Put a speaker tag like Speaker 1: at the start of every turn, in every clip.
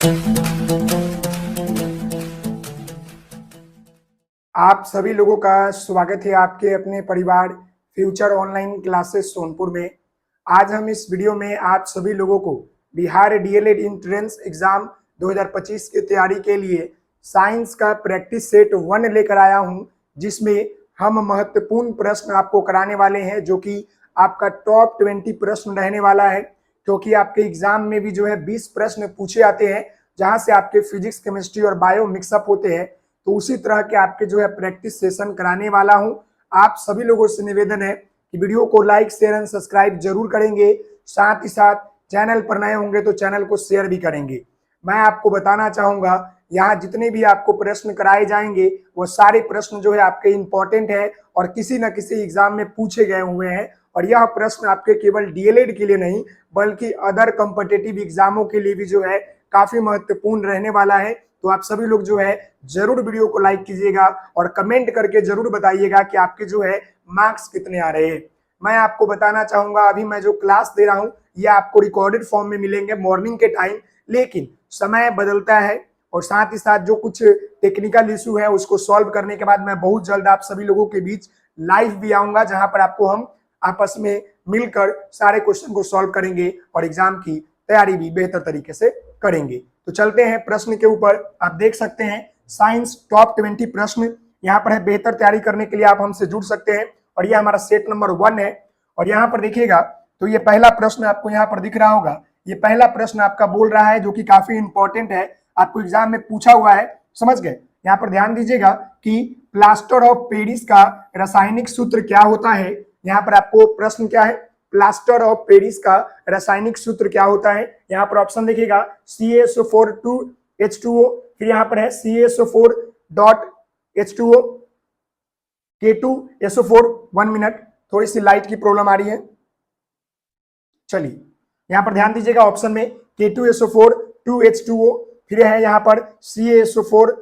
Speaker 1: आप सभी लोगों का स्वागत है आपके अपने परिवार फ्यूचर ऑनलाइन क्लासेस सोनपुर में। आज हम इस वीडियो में आप सभी लोगों को बिहार डीएलएड एंट्रेंस एग्जाम 2025 की तैयारी के लिए साइंस का प्रैक्टिस सेट 1 लेकर आया हूं, जिसमें हम महत्वपूर्ण प्रश्न आपको कराने वाले हैं, जो कि आपका टॉप 20 प्रश्न रहने वाला है। क्योंकि आपके एग्जाम में भी जो है 20 प्रश्न पूछे आते हैं, जहां से आपके फिजिक्स, केमिस्ट्री और बायो मिक्सअप होते हैं। तो उसी तरह के आपके जो है प्रैक्टिस सेशन कराने वाला हूं। आप सभी लोगों से निवेदन है कि वीडियो को लाइक, शेयर एंड सब्सक्राइब जरूर करेंगे। साथ ही साथ चैनल पर नए होंगे तो चैनल को शेयर भी करेंगे। मैं आपको बताना चाहूंगा, यहाँ जितने भी आपको प्रश्न कराए जाएंगे वो सारे प्रश्न जो है आपके इंपॉर्टेंट है और किसी न किसी एग्जाम में पूछे गए हुए हैं। और यह प्रश्न आपके केवल डीएलएड के लिए नहीं बल्कि अदर कॉम्पिटिटिव एग्जामों के लिए भी जो है काफी महत्वपूर्ण रहने वाला है। तो आप सभी लोग जो है जरूर वीडियो को लाइक कीजिएगा और कमेंट करके जरूर बताइएगा कि आपके जो है मार्क्स कितने आ रहे हैं। मैं आपको बताना चाहूंगा, अभी मैं जो क्लास दे रहा हूं ये आपको रिकॉर्डेड फॉर्म में मिलेंगे मॉर्निंग के टाइम, लेकिन समय बदलता है और साथ ही साथ जो कुछ टेक्निकल इशू है उसको सॉल्व करने के बाद मैं बहुत जल्द आप सभी लोगों के बीच लाइव भी आऊंगा, जहां पर आपको हम आपस में मिलकर सारे क्वेश्चन को सॉल्व करेंगे और एग्जाम की तैयारी भी बेहतर तरीके से करेंगे। तो चलते हैं प्रश्न के ऊपर। आप देख सकते हैं साइंस टॉप 20 प्रश्न यहाँ पर है। बेहतर तैयारी करने के लिए आप हमसे जुड़ सकते हैं और ये हमारा सेट नंबर 1 है। और यहाँ पर देखिएगा तो ये पहला प्रश्न आपको यहाँ पर दिख रहा होगा। ये पहला प्रश्न आपका बोल रहा है, जो कि काफी इंपॉर्टेंट है, आपको एग्जाम में पूछा हुआ है। समझ गए? यहाँ पर ध्यान दीजिएगा कि प्लास्टर ऑफ पेरिस का रासायनिक सूत्र क्या होता है। यहाँ पर आपको प्रश्न क्या है, प्लास्टर ऑफ पेरिस का रासायनिक सूत्र क्या होता है। यहाँ पर ऑप्शन देखिएगा CaSO4 2H2O, फिर यहाँ पर है CaSO4 H2O, K2SO4। 1 मिनट, थोड़ी सी लाइट की प्रॉब्लम आ रही है। चलिए यहाँ पर ध्यान दीजिएगा, ऑप्शन में K2SO4 2H2O, फिर है यहाँ पर CaSO4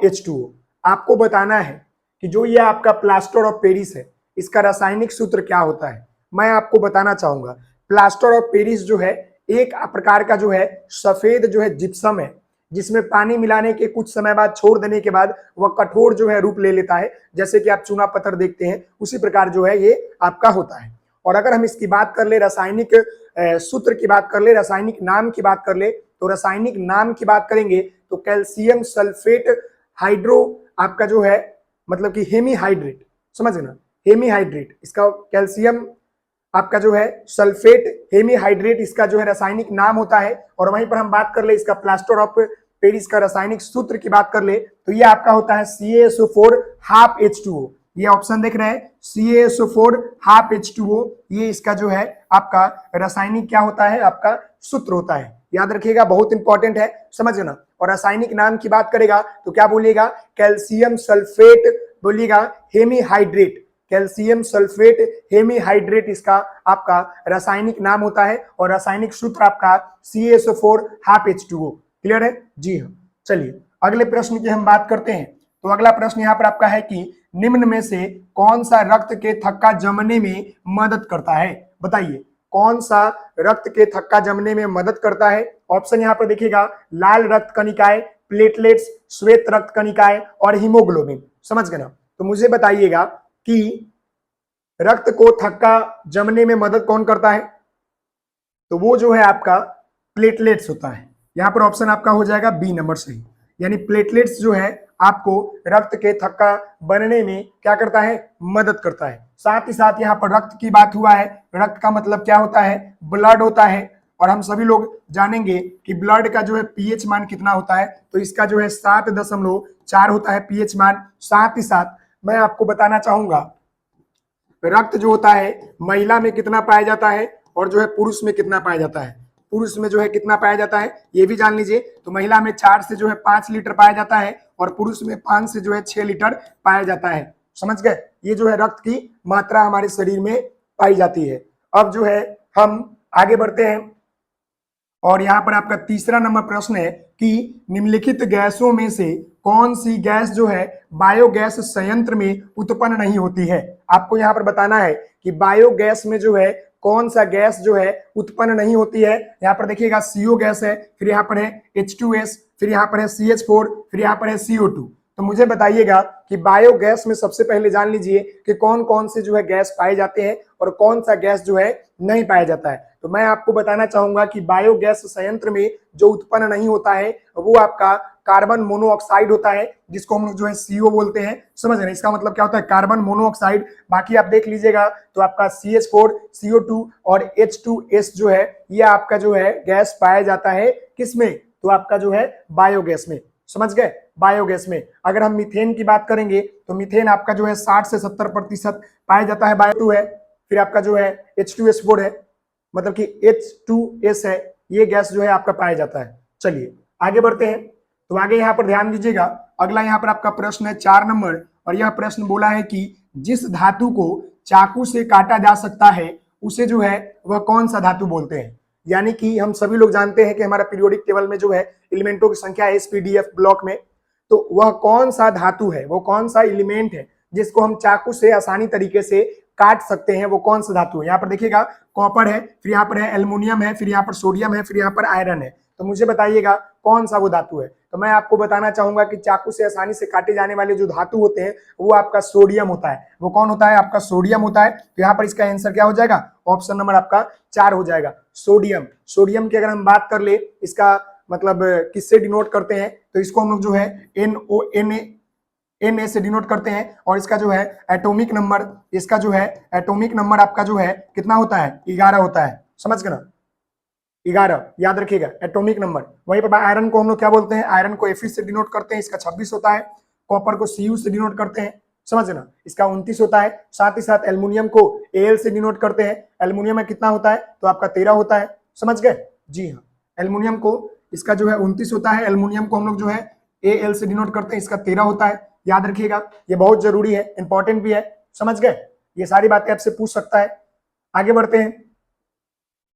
Speaker 1: H2O। आपको बताना है कि जो ये आपका प्लास्टर ऑफ पेरिस है इसका रासायनिक सूत्र क्या होता है। मैं आपको बताना चाहूंगा, प्लास्टर ऑफ पेरिस जो है एक प्रकार का जो है सफेद जो है जिप्सम है, जिसमें पानी मिलाने के कुछ समय बाद छोड़ देने के बाद वह कठोर जो है रूप ले लेता है। जैसे कि आप चूना पत्थर देखते हैं उसी प्रकार जो है ये आपका होता है। और अगर हम इसकी बात कर ले, रासायनिक सूत्र की बात कर ले, रासायनिक नाम की बात कर ले, तो रासायनिक नाम की बात करेंगे तो कैल्शियम सल्फेट हाइड्रो आपका जो है मतलब कि हेमीहाइड्रेट, समझ ना, हेमीहाइड्रेट इसका कैल्शियम आपका जो है सल्फेट हेमीहाइड्रेट इसका जो है रासायनिक नाम होता है। और वहीं पर हम बात कर ले इसका प्लास्टर ऑफ पेरिस का रासायनिक सूत्र की बात कर ले तो ये आपका होता है CaSO4 H2O। ये ऑप्शन देख रहे हैं CaSO4 H2O, ये इसका जो है आपका रासायनिक क्या होता है, आपका सूत्र होता है। याद रखिएगा, बहुत इंपॉर्टेंट है, समझना। और रासायनिक नाम की बात करेगा तो क्या बोलिएगा, कैल्शियम सल्फेट बोलिएगा हेमीहाइड्रेट, कैल्शियम सल्फेट हेमीहाइड्रेट इसका आपका रासायनिक नाम होता है और रासायनिक सूत्र आपका CaSO4 H2O। क्लियर है जी? हाँ, चलिए अगले प्रश्न की हम बात करते हैं। तो अगला प्रश्न यहाँ पर आपका है कि निम्न में से कौन सा रक्त के थक्का जमने में मदद करता है। बताइए कौन सा रक्त के थक्का जमने में मदद करता है। ऑप्शन यहाँ पर देखिएगा, लाल रक्त कणिकाएं, प्लेटलेट्स, श्वेत रक्त कणिकाएं और हीमोग्लोबिन। समझ गए ना? तो मुझे बताइएगा कि रक्त को थक्का जमने में मदद कौन करता है। तो वो जो है आपका प्लेटलेट्स होता है। यहां पर ऑप्शन आपका हो जाएगा बी नंबर सही, यानी प्लेटलेट्स जो है आपको रक्त के थक्का बनने में क्या करता है, मदद करता है। साथ ही साथ यहाँ पर रक्त की बात हुआ है, रक्त का मतलब क्या होता है, ब्लड होता है। और हम सभी लोग जानेंगे कि ब्लड का जो है पीएच मान कितना होता है, तो इसका जो है 7.4 होता है पीएच मान। साथ ही साथ मैं आपको बताना चाहूंगा, रक्त जो होता है महिला में कितना पाया जाता है और जो है पुरुष में कितना पाया जाता है। पुरुष में जो है कितना पाया जाता है ये भी जान लीजिए। तो महिला में 4 से जो है 5 लीटर पाया जाता है और पुरुष में 5 से जो है 6 लीटर पाया जाता है। समझ गए? ये जो है रक्त की मात्रा हमारे शरीर में पाई जाती है। अब जो है हम आगे बढ़ते हैं और यहाँ पर आपका तीसरा नंबर प्रश्न है कि निम्नलिखित गैसों में से कौन सी गैस जो है बायोगैस संयंत्र में उत्पन्न नहीं होती है। आपको यहाँ पर बताना है कि बायोगैस में जो है कौन सा गैस जो है उत्पन्न नहीं होती है। यहाँ पर देखिएगा CO गैस है, फिर यहाँ पर है H2S, फिर यहाँ पर है CH4, फिर यहाँ पर है CO2। तो मुझे बताइएगा कि बायोगैस में सबसे पहले जान लीजिए कि कौन कौन से जो है गैस पाए जाते हैं और कौन सा गैस जो है नहीं पाया जाता है। तो मैं आपको बताना चाहूंगा कि बायोगैस संयंत्र में जो उत्पन्न नहीं होता है वो आपका कार्बन मोनोऑक्साइड होता है, जिसको हम लोग जो है CO बोलते हैं। समझ रहे हैं, इसका मतलब क्या होता है, कार्बन मोनोऑक्साइड। बाकी आप देख लीजिएगा तो आपका CH4, CO2 और H2S जो है ये आपका जो है गैस पाया जाता है किसमें, तो आपका जो है बायोगैस में। समझ गए, बायोगैस में। अगर हम मीथेन की बात करेंगे तो मीथेन आपका जो है 60 से 70% पाया जाता है, बायो है। फिर आपका जो है H2S4 है, मतलब कि H2S है, ये गैस जो है आपका पाया जाता है। चलिए आगे बढ़ते हैं। तो आगे यहाँ पर ध्यान दीजिएगा, अगला यहाँ पर आपका प्रश्न है 4 नंबर, और यह प्रश्न बोला है कि जिस धातु को चाकू से काटा जा सकता है उसे जो है वह कौन सा धातु बोलते हैं। यानी कि हम सभी लोग जानते हैं कि हमारा पीरियोडिक टेबल में जो है एलिमेंटों की संख्या है SPDF ब्लॉक में, तो वह कौन सा धातु है, वो कौन सा एलिमेंट है जिसको हम चाकू से आसानी तरीके से काट सकते हैं, वो कौन सा धातु है। यहाँ पर देखिएगा कॉपर है, फिर यहाँ पर है एल्युमिनियम है, फिर यहाँ पर सोडियम है, फिर यहाँ पर आयरन है। तो मुझे बताइएगा कौन सा वो धातु है। तो मैं आपको बताना चाहूंगा कि चाकू से आसानी से काटे जाने वाले जो धातु होते हैं वो आपका सोडियम होता है। वो कौन होता है, आपका सोडियम होता है। तो यहाँ पर इसका आंसर क्या हो जाएगा, ऑप्शन नंबर आपका 4 हो जाएगा, सोडियम। सोडियम की अगर हम बात कर ले, इसका मतलब किससे डिनोट करते हैं, तो इसको हम लोग जो है Na से डिनोट करते हैं। और इसका जो है एटॉमिक नंबर, इसका जो है एटॉमिक नंबर आपका जो है कितना होता है, 11 होता है। समझ गए ना, 11 याद रखिएगा एटॉमिक नंबर। वहीं पर आयरन को हम लोग क्या बोलते हैं, आयरन को Fe से डिनोट करते हैं, इसका 26 होता है। कॉपर को Cu से डिनोट करते हैं, समझ ना, इसका 29 होता है। साथ ही साथ एल्युमिनियम को Al से डिनोट करते हैं, एल्युमिनियम में कितना होता है, तो आपका 13 होता है। समझ गए, जी हाँ, एल्युमिनियम को इसका जो है 29 होता है, एल्युमिनियम को हम लोग जो है Al से डिनोट करते हैं, इसका 13 होता है। याद रखिएगा, ये बहुत जरूरी है, इंपॉर्टेंट भी है। समझ गए, ये सारी बातें आपसे पूछ सकता है। आगे बढ़ते हैं,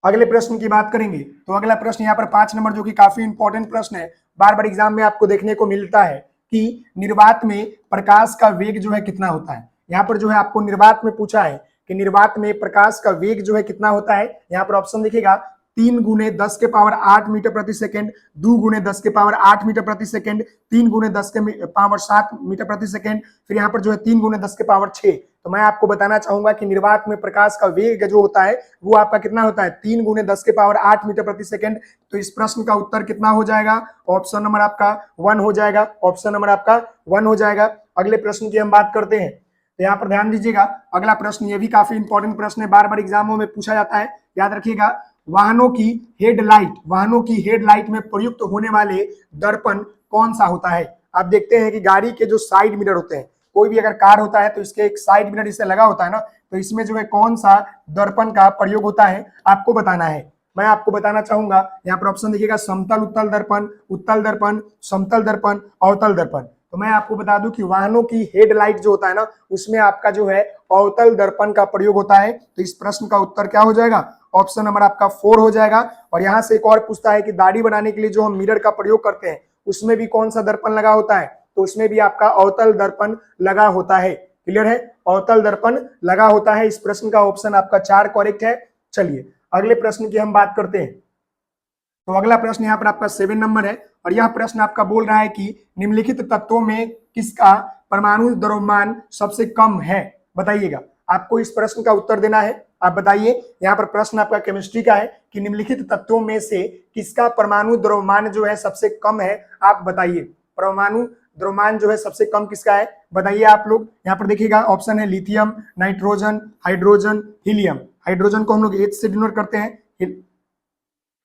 Speaker 1: अगले प्रश्न की बात करेंगे। तो अगला प्रश्न यहाँ पर 5 नंबर, जो कि काफी इंपॉर्टेंट प्रश्न है, बार बार एग्जाम में आपको देखने को मिलता है कि निर्वात में प्रकाश का वेग जो है कितना होता है। यहाँ पर जो है आपको निर्वात में पूछा है कि निर्वात में प्रकाश का वेग जो है कितना होता है। यहाँ पर ऑप्शन देखिएगा, 3 गुने 10 के पावर 8 मीटर प्रति सेकंड, 2 गुने 10 के पावर 8 मीटर प्रति सेकंड, 3 गुने 10 के पावर 7 मीटर प्रति सेकंड, फिर यहाँ पर जो है 3 गुने 10 के पावर 6। तो मैं आपको बताना चाहूंगा कि निर्वात में प्रकाश का वेग जो होता है वो आपका कितना होता है, 3 गुने 10 के पावर 8 मीटर प्रति सेकंड। तो इस प्रश्न का उत्तर कितना हो जाएगा, ऑप्शन नंबर आपका 1 हो जाएगा, ऑप्शन नंबर आपका 1 हो जाएगा। अगले प्रश्न की हम बात करते हैं। तो यहाँ पर ध्यान दीजिएगा, अगला प्रश्न ये भी काफी इंपॉर्टेंट प्रश्न है, बार बार एग्जामों में पूछा जाता है। याद रखिएगा, वाहनों की हेडलाइट में प्रयुक्त होने वाले दर्पण कौन सा होता है। आप देखते हैं कि गाड़ी के जो साइड मिरर होते हैं, कोई भी अगर कार होता है तो इसके एक साइड मिरर इससे लगा होता है ना, तो इसमें जो है कौन सा दर्पण का प्रयोग होता है आपको बताना है। मैं आपको बताना चाहूंगा, यहाँ पर ऑप्शन देखिएगा, समतल उत्तल दर्पण, उत्तल दर्पण, समतल दर्पण, अवतल दर्पण। तो मैं आपको बता दूं कि वाहनों की हेडलाइट जो होता है ना, उसमें आपका जो है अवतल दर्पण का प्रयोग होता है। तो इस प्रश्न का उत्तर क्या हो जाएगा, ऑप्शन नंबर आपका 4 हो जाएगा। और यहाँ से एक और पूछता है कि दाढ़ी बनाने के लिए जो हम मिरर का प्रयोग करते हैं उसमें भी कौन सा दर्पण लगा होता है, तो उसमें भी आपका अवतल दर्पण लगा होता है। क्लियर है, अवतल दर्पण लगा होता है। इस प्रश्न का ऑप्शन आपका 4 करेक्ट है। चलिए अगले प्रश्न की हम बात करते हैं। तो अगला प्रश्न यहाँ पर आपका 7 नंबर है, और यह प्रश्न आपका बोल रहा है कि निम्नलिखित तत्वों में किसका परमाणु द्रव्यमान सबसे कम है। बताइएगा, आपको इस प्रश्न का उत्तर देना है। आप बताइए, यहाँ पर प्रश्न आपका केमिस्ट्री का है कि निम्नलिखित तत्वों में से किसका परमाणु द्रव्यमान जो है सबसे कम है। आप बताइए, परमाणु द्रव्यमान जो है सबसे कम किसका है, बताइए आप लोग। यहाँ पर देखिएगा, ऑप्शन है lithium, nitrogen, hydrogen, helium. Hydrogen को हम लोग H से डिनोट करते हैं,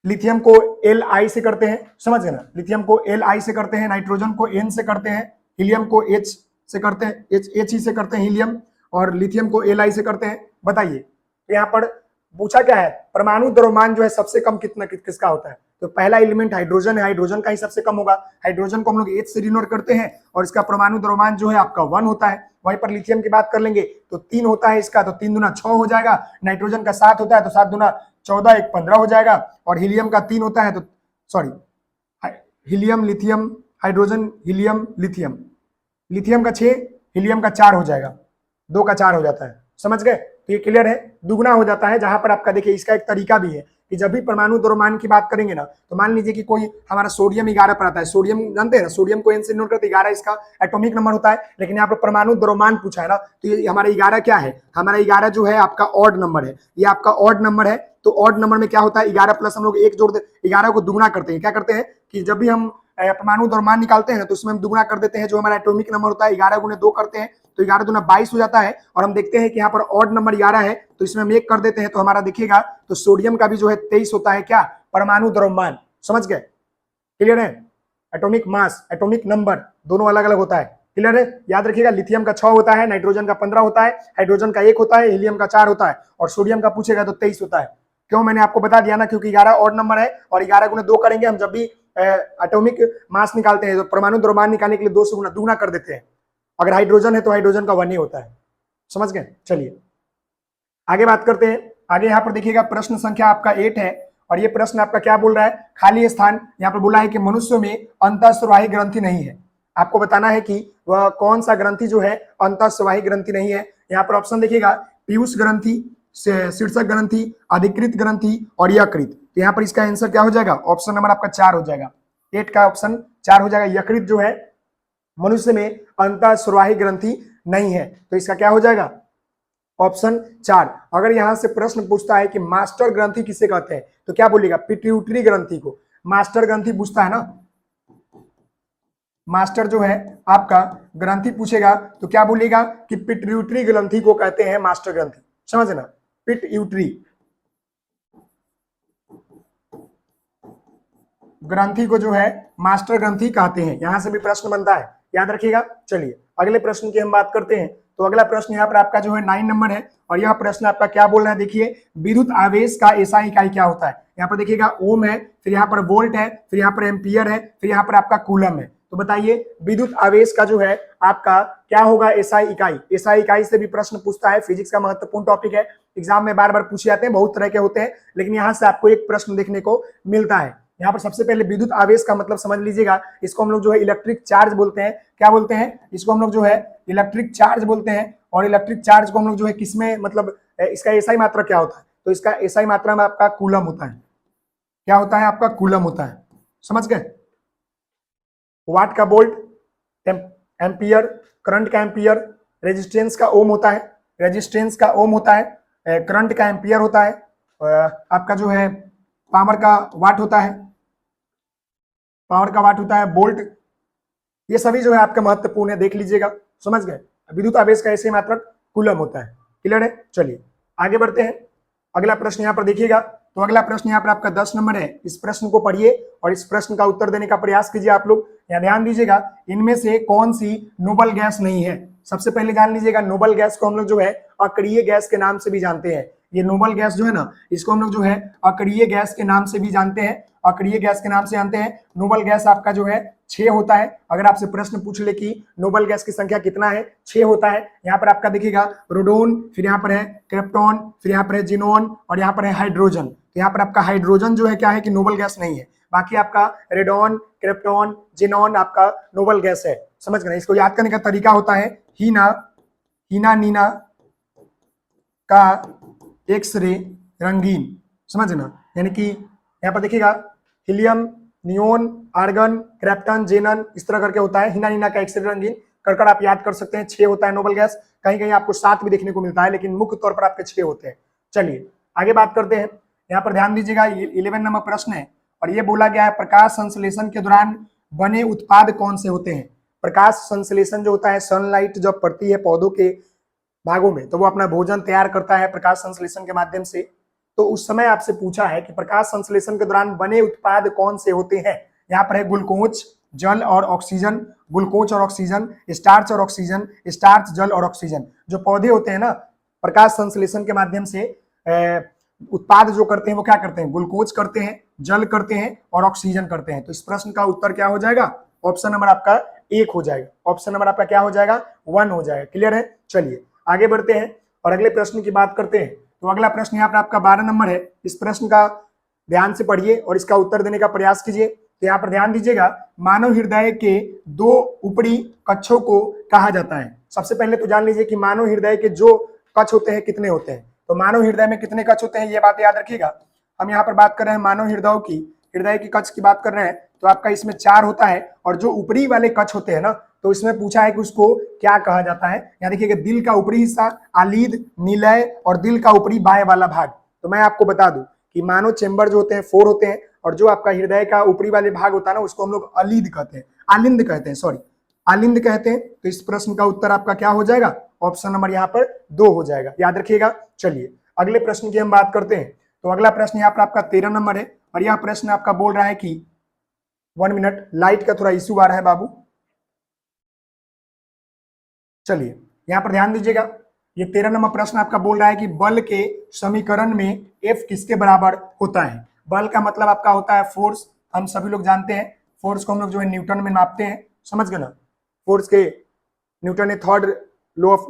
Speaker 1: लिथियम को Li से करते हैं, समझ गए ना, लिथियम को Li से करते हैं, नाइट्रोजन को N से करते हैं, हीलियम को H से करते हैं, He से करते हैं हीलियम, और लिथियम को Li से करते हैं। बताइए, तो यहाँ पर पूछा क्या है, परमाणु द्रव्यमान जो है सबसे कम किसका होता है। तो पहला एलिमेंट हाइड्रोजन है, हाइड्रोजन का ही सबसे कम होगा। हाइड्रोजन को हम लोग H से डिनोट करते हैं और इसका परमाणु द्रव्यमान जो है आपका 1 होता है। वहीं पर लिथियम की बात कर लेंगे तो 3 होता है इसका, तो 3 दूना 6 हो जाएगा। नाइट्रोजन का 7 होता है, तो 7 दूना 14, 1 15 हो जाएगा। और हीलियम का 3 होता है, तो sorry, helium, lithium, hydrogen, helium, lithium, lithium का 6, हीलियम का 4 हो जाएगा, 2 का 4 हो जाता है। समझ गए, तो तो ये क्लियर है, दुगना हो जाता है। जहां पर आपका देखिए इसका एक तरीका भी है कि जब भी परमाणु द्रव्यमान की बात करेंगे ना, तो मान लीजिए कि कोई हमारा सोडियम 11 पर आता है, सोडियम जानते हैं ना, सोडियम को एन से नोट करते 11 इसका एटॉमिक नंबर होता है, लेकिन यहाँ पर परमाणु द्रव्यमान पूछा है ना, तो ये हमारा 11 क्या है, हमारा 11 जो है आपका ऑड नंबर है, ये आपका ऑड नंबर है। तो ऑड नंबर में क्या होता है, 11 प्लस हम लोग एक जोड़ दे, 11 को दुगना करते हैं। क्या करते हैं कि जब भी हम परमाणु द्रव्यमान निकालते हैं ना, तो उसमें हम दुगना कर देते हैं, जो हमारा एटॉमिक नंबर होता है 11 गुने 2 करते हैं, तो 11 दूना 22 हो जाता है। और हम देखते हैं कि यहाँ पर ऑड नंबर 11 है, तो इसमें हम 1 कर देते हैं, तो हमारा देखिएगा तो सोडियम का भी जो है 23 होता है क्या, परमाणु द्रव्यमान। समझ गए, क्लियर है। एटॉमिक मास, एटॉमिक नंबर दोनों अलग अलग होता है, क्लियर है। याद रखिएगा लिथियम का 6 होता है, नाइट्रोजन का 15 होता है, हाइड्रोजन का 1 होता है, हीलियम का 4 होता है, और सोडियम का पूछेगा तो 23 होता है। क्यों, मैंने आपको बता दिया ना, क्योंकि 11 ऑड नंबर है और 11 गुने 2 करेंगे हम जब भी एटॉमिक मास निकालते हैं, तो परमाणु द्रव्यमान निकालने के लिए 2 से गुना दुगना कर देते हैं। अगर हाइड्रोजन है तो हाइड्रोजन का 1 ही होता है। समझ गए, चलिए आगे बात करते हैं। आगे यहाँ पर देखिएगा प्रश्न संख्या आपका 8 है, और ये प्रश्न आपका क्या बोल रहा है, खाली स्थान। यहाँ पर बोला है कि मनुष्य में अंतःस्रावी ग्रंथि नहीं है। आपको बताना है कि वह कौन सा ग्रंथि जो है अंतःस्रावी ग्रंथि नहीं है। यहाँ पर ऑप्शन देखिएगा, पीयूष ग्रंथि, शीर्षक ग्रंथि, अधिकृत ग्रंथि और यकृत। तो यहाँ पर इसका आंसर क्या हो जाएगा, ऑप्शन नंबर आपका 4 हो जाएगा। 8 का ऑप्शन 4 हो जाएगा। यकृत जो है मनुष्य में अंतःस्रावी ग्रंथि नहीं है, तो इसका क्या हो जाएगा, ऑप्शन 4। अगर यहां से प्रश्न पूछता है कि मास्टर ग्रंथि किसे कहते हैं, तो क्या बोलेगा, पिट्यूटरी ग्रंथि को मास्टर ग्रंथि पूछता है ना, मास्टर जो है आपका ग्रंथि पूछेगा तो क्या बोलेगा कि पिट्यूटरी ग्रंथि को कहते हैं मास्टर ग्रंथि। समझना, पिट्यूटरी ग्रंथि को जो है मास्टर ग्रंथि कहते हैं। यहां से भी प्रश्न बनता है, याद रखिएगा। चलिए अगले प्रश्न की हम बात करते हैं। तो अगला प्रश्न यहाँ पर आपका जो है 9 नंबर है, और यह प्रश्न आपका क्या बोल रहा है, देखिए विद्युत आवेश का एसआई इकाई क्या होता है। यहाँ पर देखिएगा ओम है, फिर यहाँ पर वोल्ट है, फिर यहाँ पर एम्पियर है, फिर यहाँ पर आपका कूलम है। तो बताइए विद्युत आवेश का जो है आपका क्या होगा, एसआई इकाई। एसआई इकाई से भी प्रश्न पूछता है, फिजिक्स का महत्वपूर्ण टॉपिक है, एग्जाम में बार बार पूछे जाते हैं, बहुत तरह के होते हैं, लेकिन यहाँ से आपको एक प्रश्न देखने को मिलता है। यहाँ पर सबसे पहले विद्युत आवेश का मतलब समझ लीजिएगा, इसको हम लोग जो है इलेक्ट्रिक चार्ज बोलते हैं। क्या बोलते हैं, इसको हम लोग जो है इलेक्ट्रिक चार्ज बोलते हैं। और इलेक्ट्रिक चार्ज को हम लोग जो है किसमें, मतलब इसका एसआई मात्रा क्या होता है, तो इसका एसआई मात्रा में आपका कूलम होता है। क्या होता है, आपका कूलम होता है। समझ गए। वाट का वोल्ट, एम्पियर, करंट का एम्पियर, रेजिस्टेंस का ओम होता है, रेजिस्टेंस का ओम होता है, करंट का एम्पियर होता है, आपका जो है पावर का वाट होता है, पावर का वाट होता है, वोल्ट। ये सभी जो है आपका महत्वपूर्ण है, देख लीजिएगा। समझ गए। विद्युत आवेश का ऐसे मात्रक कूलम होता है, क्लियर है। चलिए आगे बढ़ते हैं। अगला प्रश्न यहाँ पर देखिएगा, तो अगला प्रश्न यहाँ पर आपका 10 नंबर है। इस प्रश्न को पढ़िए और इस प्रश्न का उत्तर देने का प्रयास कीजिए आप लोग। यहाँ ध्यान दीजिएगा, इनमें से कौन सी नोबल गैस नहीं है। सबसे पहले जान लीजिएगा, नोबल गैस को हम लोग जो है अक्रिय गैस के नाम से भी जानते हैं। ये नोबल गैस जो है ना, इसको हम लोग जो है अक्रिय गैस के नाम से भी जानते हैं, अक्रिय गैस के नाम से जानते हैं। नोबल गैस आपका जो है 6 होता है। अगर आपसे प्रश्न पूछ ले कि नोबल गैस की संख्या कितना है, 6 होता है। यहाँ पर आपका देखिएगा रोडोन, फिर यहाँ पर है क्रिप्टॉन, फिर यहाँ पर है जिनोन, और यहाँ पर है हाइड्रोजन। तो यहाँ पर आपका हाइड्रोजन जो है क्या है कि नोबल गैस नहीं है। बाकी आपका रेडॉन, क्रिप्टॉन, जिनोन आपका नोबल गैस है। समझ गए। इसको याद करने का तरीका होता है हीना, हीना नीना का एक्सरे रंगीन। समझना, यानी कि यहाँ पर देखिएगा हीलियम, नियोन, आर्गन, क्रेप्टन, जेनन, इस तरह करके होता है। हीना नीना का एक्सरे रंगीन कर आप याद कर सकते हैं। 6 होता है नोबल गैस, कहीं कहीं आपको 7 भी देखने को मिलता है, लेकिन मुख्य तौर पर आपके 6 होते हैं। चलिए आगे बात करते हैं। यहाँ पर ध्यान दीजिएगा, 11 नंबर प्रश्न है, और ये बोला गया है प्रकाश संश्लेषण के दौरान बने उत्पाद कौन से होते हैं। प्रकाश संश्लेषण जो होता है, सनलाइट जब पड़ती है पौधों के भागों में, तो वो अपना भोजन तैयार करता है प्रकाश संश्लेषण के माध्यम से। तो उस समय आपसे पूछा है कि प्रकाश संश्लेषण के दौरान बने उत्पाद कौन से होते हैं। यहाँ पर है ग्लूकोज, जल और ऑक्सीजन, ग्लूकोज और ऑक्सीजन, स्टार्च और ऑक्सीजन, स्टार्च, जल और ऑक्सीजन। जो पौधे होते हैं ना, प्रकाश संश्लेषण के माध्यम से उत्पाद जो करते हैं वो क्या करते हैं, ग्लूकोज करते हैं, जल करते हैं और ऑक्सीजन करते हैं। तो इस प्रश्न का उत्तर क्या हो जाएगा, ऑप्शन नंबर आपका 1 हो जाएगा। ऑप्शन नंबर आपका क्या हो जाएगा, 1 हो जाएगा। क्लियर है। चलिए आगे बढ़ते हैं और अगले प्रश्न की बात करते हैं। तो अगला प्रश्न यहाँ पर आपका 12 नंबर है। इस प्रश्न का ध्यान से पढ़िए और इसका उत्तर देने का प्रयास कीजिए। तो यहाँ पर ध्यान दीजिएगा, मानव हृदय के 2 ऊपरी कक्षों को कहा जाता है। सबसे पहले तो जान लीजिए कि मानव हृदय के जो कच होते हैं, कितने होते हैं। तो मानव हृदय में कितने कच होते हैं, ये बात याद रखिएगा। हम यहाँ पर बात कर रहे हैं मानव हृदयों की, हृदय की कच की बात कर रहे हैं, तो आपका इसमें 4 होता है। और जो ऊपरी वाले कच होते हैं ना, तो इसमें पूछा है कि उसको क्या कहा जाता है। यहाँ देखिएगा, दिल का ऊपरी हिस्सा आलीद, निलय और दिल का ऊपरी बाएं वाला भाग। तो मैं आपको बता दूं कि मानव चेंबर जो होते हैं 4 होते हैं, और जो आपका हृदय का ऊपरी वाले भाग होता है ना, उसको हम लोग अलीद कहते हैं, आलिंद कहते हैं, सॉरी आलिंद कहते हैं। तो इस प्रश्न का उत्तर आपका क्या हो जाएगा, ऑप्शन नंबर यहाँ पर 2 हो जाएगा, याद रखिएगा। चलिए अगले प्रश्न की हम बात करते हैं। तो अगला प्रश्न यहाँ पर आपका 13 नंबर है, और यह प्रश्न आपका बोल रहा है कि 1 मिनट, लाइट का थोड़ा इश्यू आ रहा है बाबू। चलिए यहाँ पर ध्यान दीजिएगा, ये 13 नंबर प्रश्न आपका बोल रहा है कि बल के समीकरण में F किसके बराबर होता है। बल का मतलब आपका होता है फोर्स, हम सभी लोग जानते हैं फोर्स को हम लोग जो है न्यूटन में नापते हैं, समझ गए ना। फोर्स के न्यूटन ने थर्ड लॉ ऑफ,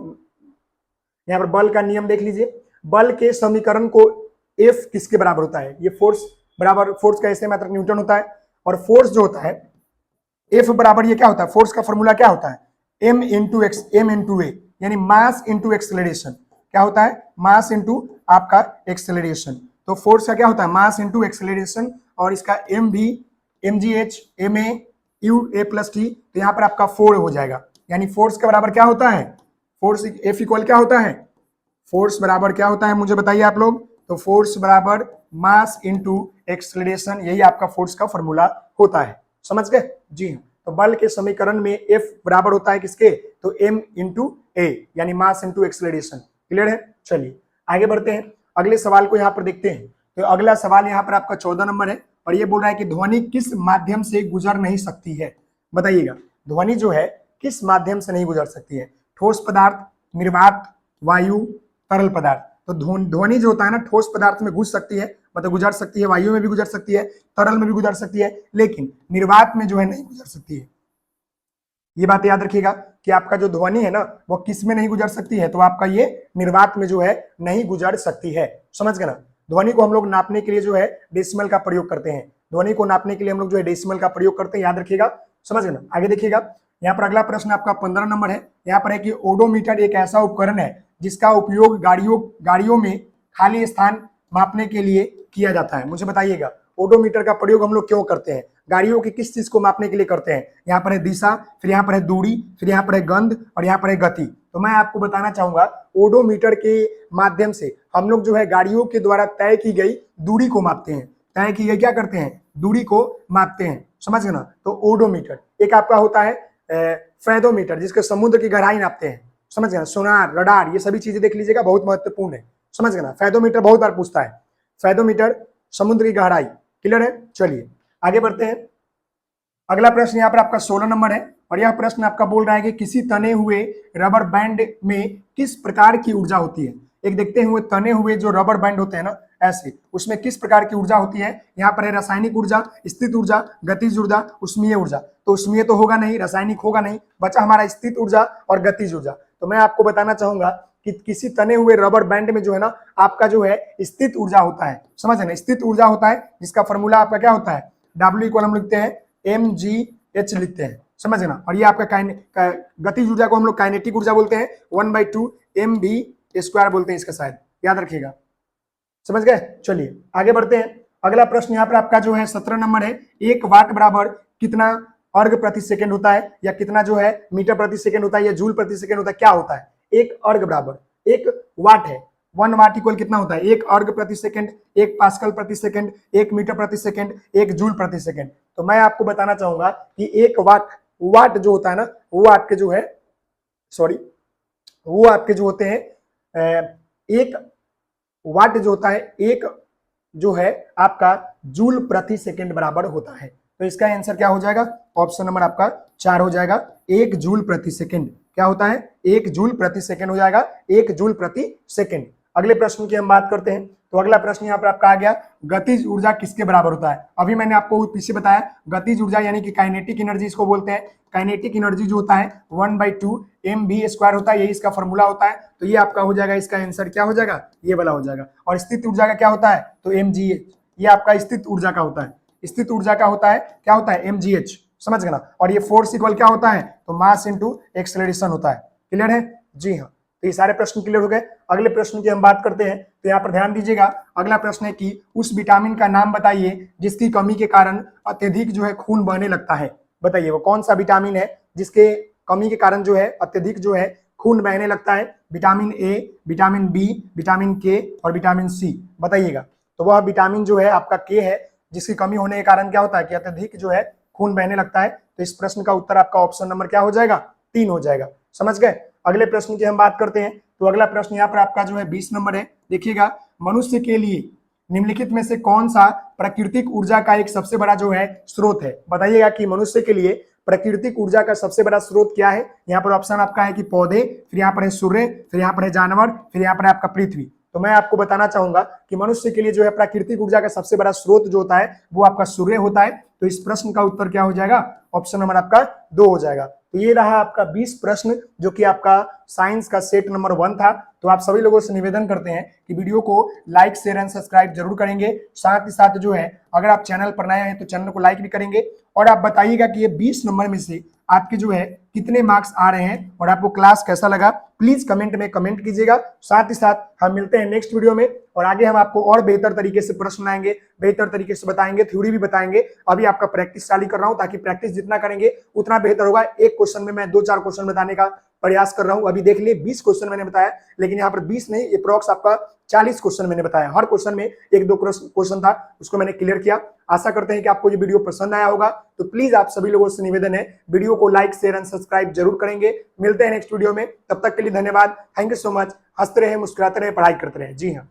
Speaker 1: यहाँ पर बल का नियम देख लीजिए, बल के समीकरण को F किसके बराबर होता है। ये फोर्स बराबर, फोर्स का ऐसे मात्रक न्यूटन होता है, और फोर्स जो होता है F बराबर ये क्या होता है, फोर्स का फॉर्मूला क्या होता है, m into X, M into A, यानी मास इंटू एक्सेलरेशन। क्या होता है, मास इंटू आपका एक्सेलरेशन। तो फोर्स का क्या होता है, मास इंटू एक्सेलरेशन, और इसका m भी mgh ma u a plus T, तो यहाँ पर आपका 4 हो जाएगा। यानी फोर्स के बराबर क्या होता है, फोर्स F इक्वल क्या होता है, फोर्स बराबर क्या होता है मुझे बताइए आप लोग। तो फोर्स बराबर मास इंटू एक्सेलरेशन, यही आपका फोर्स का फॉर्मूला होता है, समझ गए जी हाँ। तो बल के समीकरण में F बराबर होता है किसके, तो m इंटू ए, यानी मास इंटू एक्सेलरेशन। क्लियर है। चलिए आगे बढ़ते हैं, अगले सवाल को यहाँ पर देखते हैं। तो अगला सवाल यहाँ पर आपका 14 नंबर है, और ये बोल रहा है कि ध्वनि किस माध्यम से गुजर नहीं सकती है। बताइएगा, ध्वनि जो है किस माध्यम से नहीं गुजर सकती है, ठोस पदार्थ, निर्वात, वायु, तरल पदार्थ। तो ध्वनि जो होता है ना, ठोस पदार्थ में घुस सकती है, मतलब गुजर सकती है, वायु में भी गुजर सकती है, तरल में भी गुजर सकती है, लेकिन निर्वात में जो है नहीं गुजर सकती है। ये बात याद रखिएगा कि आपका जो ध्वनि है ना, वो किस में नहीं गुजर सकती है, तो आपका ये निर्वात में जो है नहीं गुजर सकती है, समझ गए ना। ध्वनि को हम लोग नापने के लिए जो है डेसिमल का प्रयोग करते हैं, ध्वनि को नापने के लिए हम लोग जो है डेसिमल का प्रयोग करते हैं, याद रखिएगा, समझ गए ना। आगे देखिएगा, यहाँ पर अगला प्रश्न आपका 15 नंबर है। यहाँ पर है कि ओडोमीटर एक ऐसा उपकरण है जिसका उपयोग गाड़ियों में खाली स्थान मापने के लिए किया जाता है। मुझे बताइएगा, ओडोमीटर का प्रयोग हम लोग क्यों करते हैं, गाड़ियों की किस चीज को मापने के लिए करते हैं। यहाँ पर है दिशा, फिर यहाँ पर है दूरी, फिर यहाँ पर है गंध, और यहाँ पर है गति। तो मैं आपको बताना चाहूंगा, ओडोमीटर के माध्यम से हम लोग जो है गाड़ियों के द्वारा तय की गई दूरी को मापते हैं, तय की गई क्या करते हैं, दूरी को मापते हैं, समझ गए ना। तो ओडोमीटर एक आपका होता है फैदोमीटर, जिसके समुद्र की गहराई नापते हैं, समझ गए ना। सोनार, रडार, ये सभी चीजें देख लीजिएगा, बहुत महत्वपूर्ण है, समझ गए ना। फैदोमीटर बहुत बार पूछता है, फैदोमीटर समुद्र की गहराई। क्लियर है। चलिए आगे बढ़ते हैं, अगला प्रश्न यहाँ पर आपका 16 नंबर है, और यह प्रश्न आपका बोल रहा है कि किसी तने हुए रबर बैंड में किस प्रकार की ऊर्जा होती है। एक देखते हुए तने हुए जो रबर बैंड होते हैं ना, ऐसे उसमें किस प्रकार की ऊर्जा होती है। यहाँ पर है रासायनिक ऊर्जा, स्थित ऊर्जा, गतिज ऊर्जा, उष्मीय ऊर्जा। तो उष्मीय तो होगा नहीं, रासायनिक होगा नहीं, बचा हमारा स्थित ऊर्जा और गतिज ऊर्जा। तो मैं आपको बताना चाहूंगा कि किसी तने हुए रबर बैंड में जो है ना, आपका जो है स्थित ऊर्जा होता है, समझ है ना, स्थित ऊर्जा होता है, जिसका फॉर्मूला आपका क्या होता है, W इक्वल हम लिखते हैं mgh लिखते हैं, समझ ना। और ये आपका गतिज ऊर्जा को हम लोग काइनेटिक ऊर्जा बोलते हैं, 1/2 mv² बोलते हैं इसका, शायद याद रखिएगा, समझ गए। चलिए आगे बढ़ते हैं, अगला प्रश्न यहाँ पर आपका जो है 17 नंबर है। 1 वाट बराबर कितना अर्घ प्रति सेकंड होता है, या कितना जो है मीटर प्रति सेकंड होता है, या जूल प्रति सेकंड होता है, क्या होता है। 1 अर्घ बराबर 1 वाट है, 1 वाट इक्वल कितना होता है, 1 अर्घ प्रति सेकंड, 1 पास्कल प्रति सेकंड, 1 मीटर प्रति सेकंड, 1 जूल प्रति सेकंड। तो मैं आपको बताना चाहूंगा कि 1 वाट जो होता है ना, वो आपके जो है, सॉरी, वो आपके जो होते हैं 1 वाट जो होता है, एक जो है आपका जूल प्रति सेकंड बराबर होता है। तो इसका आंसर क्या हो जाएगा, ऑप्शन नंबर आपका 4 हो जाएगा। 1 जूल प्रति सेकंड क्या होता है, 1 जूल प्रति सेकंड हो जाएगा, 1 जूल प्रति सेकंड। अगले प्रश्न की हम बात करते हैं। तो अगला प्रश्न यहाँ पर आपका आ गया, गतिज ऊर्जा किसके बराबर होता है। अभी मैंने आपको पीछे बताया, गतिज ऊर्जा यानी कि काइनेटिक एनर्जी इसको बोलते हैं। काइनेटिक एनर्जी जो होता है 1/2 mv² होता है, यही इसका फॉर्मूला होता है। तो ये आपका हो जाएगा, इसका आंसर क्या हो जाएगा, ये वाला हो जाएगा। और स्थित ऊर्जा का क्या होता है, तो mgh, ये आपका स्थित ऊर्जा का होता है, स्थित ऊर्जा का होता है, क्या होता है, mgh, समझ गए ना। और ये फोर्स इक्वल क्या होता है, तो मास इंटू एक्सेलरेशन होता है। क्लियर है जी हाँ। तो ये सारे प्रश्न क्लियर हो गए। अगले प्रश्न की हम बात करते हैं, तो यहाँ पर ध्यान दीजिएगा। अगला प्रश्न है कि उस विटामिन का नाम बताइए जिसकी कमी के कारण अत्यधिक जो है खून बहने लगता है। बताइए वो कौन सा विटामिन है जिसके कमी के कारण जो है अत्यधिक जो है खून बहने लगता है। Vitamin A, vitamin B, vitamin K और विटामिन सी। बताइएगा तो वह विटामिन जो है आपका के है, जिसकी कमी होने के कारण क्या होता है कि अत्यधिक जो है खून बहने लगता है। तो इस प्रश्न का उत्तर आपका ऑप्शन नंबर क्या हो जाएगा? 3 हो जाएगा। समझ गए। अगले प्रश्न की हम बात करते हैं, तो अगला प्रश्न यहाँ पर आपका जो है 20 नंबर है। देखिएगा, मनुष्य के लिए निम्नलिखित में से कौन सा प्राकृतिक ऊर्जा का एक सबसे बड़ा जो है स्रोत है। बताइएगा कि मनुष्य के लिए प्राकृतिक ऊर्जा का सबसे बड़ा स्रोत क्या है। यहाँ पर ऑप्शन आपका है कि पौधे, फिर यहाँ पर है सूर्य, फिर यहाँ पर है जानवर, फिर यहाँ पर है आपका पृथ्वी। तो मैं आपको बताना चाहूंगा कि मनुष्य के लिए जो है प्राकृतिक ऊर्जा का सबसे बड़ा स्रोत जो होता है वो आपका सूर्य होता है। तो इस प्रश्न का उत्तर क्या हो जाएगा? ऑप्शन नंबर आपका 2 हो जाएगा। तो ये रहा आपका 20 प्रश्न जो कि आपका साइंस का सेट नंबर 1 था। तो आप सभी लोगों से निवेदन करते हैं कि वीडियो को लाइक, शेयर एंड सब्सक्राइब जरूर करेंगे। साथ ही साथ जो है अगर आप चैनल पर नए हैं तो चैनल को लाइक भी करेंगे और आप बताइएगा कि ये 20 नंबर में से आपके जो है कितने मार्क्स आ रहे हैं और आपको क्लास कैसा लगा। प्लीज कमेंट में कमेंट कीजिएगा। साथ ही साथ हम मिलते हैं नेक्स्ट वीडियो में और आगे हम आपको और बेहतर तरीके से प्रश्न आएंगे, बेहतर तरीके से बताएंगे, थ्योरी भी बताएंगे। अभी आपका प्रैक्टिस चालू कर रहा हूं ताकि प्रैक्टिस जितना करेंगे उतना बेहतर होगा। एक क्वेश्चन में मैं 2-4 क्वेश्चन बताने का प्रयास कर रहा हूं। अभी देख लिए 20 क्वेश्चन मैंने बताया, लेकिन यहाँ पर 20 नहीं, अप्रॉक्स आपका 40 क्वेश्चन मैंने बताया। हर क्वेश्चन में 1-2 क्वेश्चन था, उसको मैंने क्लियर किया। आशा करते हैं कि आपको ये वीडियो पसंद आया होगा। तो प्लीज आप सभी लोगों से निवेदन है, वीडियो को लाइक, शेयर एंड सब्सक्राइब जरूर करेंगे। मिलते हैं नेक्स्ट वीडियो में, तब तक के लिए धन्यवाद। Thank you so much. हंसते रहे, मुस्कुराते रहे, पढ़ाई करते रहे। जी हाँ।